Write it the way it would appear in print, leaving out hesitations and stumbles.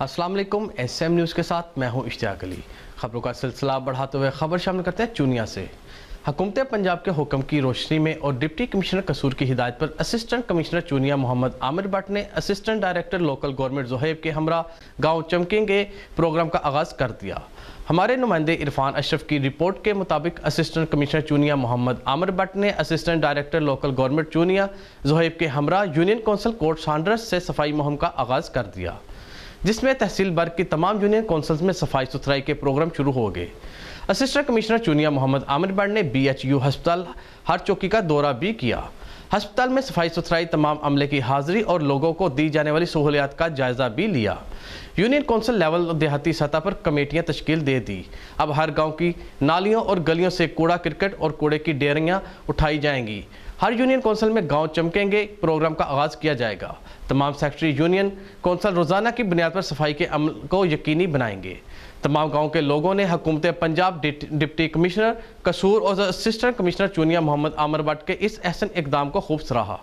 अस्सलाम वालेकुम। SM news के साथ मैं हूं इश्तियाक अली। खबरों का सिलसिला बढ़ाते हुए खबर शामिल करते हैं चूनिया से। हुकूमत पंजाब के हुक्म की रोशनी में और डिप्टी कमिश्नर कसूर की हिदायत पर असिस्टेंट कमिश्नर चूनिया मोहम्मद आमिर भट्ट ने assistant director local government Zoheb के हमरा गाँव चमकेंगे प्रोग्राम का आगाज़ कर दिया। हमारे नुमाइंदे इरफान अशरफ की रिपोर्ट के मुताबिक असिस्टेंट कमिश्नर चूनिया मोहम्मद आमिर भट्ट ने assistant director local government Chunian Zoheb के हमरा यूनियन कौंसिल कोर्ट सांड्रस से सफाई मुहिम का आगाज़ कर दिया, जिसमें तहसील बर्ग की तमाम यूनियन कौंसल्स में सफाई सुथराई के प्रोग्राम शुरू हो गए। असिस्टेंट कमिश्नर चूनिया मोहम्मद आमिर भट्ट ने BHU हस्पताल हर चौकी का दौरा भी किया। हस्पताल में सफाई सुथराई, तमाम अमले की हाजिरी और लोगों को दी जाने वाली सहूलियात का जायजा भी लिया। यूनियन कौंसिल लेवल देहाती सतह पर कमेटियां तश्कील दे दी। अब हर गांव की नालियों और गलियों से कूड़ा करकट और कूड़े की ढेरियां उठाई जाएंगी। हर यूनियन कौंसिल में गांव चमकेंगे प्रोग्राम का आगाज़ किया जाएगा। तमाम सेक्रेटरी यूनियन कौंसिल रोज़ाना की बुनियाद पर सफाई के अमल को यकीनी बनाएंगे। तमाम गाँव के लोगों ने हुकूमत पंजाब, डिप्टी कमिश्नर कसूर और असिस्टेंट कमिश्नर चूनिया मोहम्मद आमिर भट्ट के इस अहसन इक़दाम को खूब सराहा।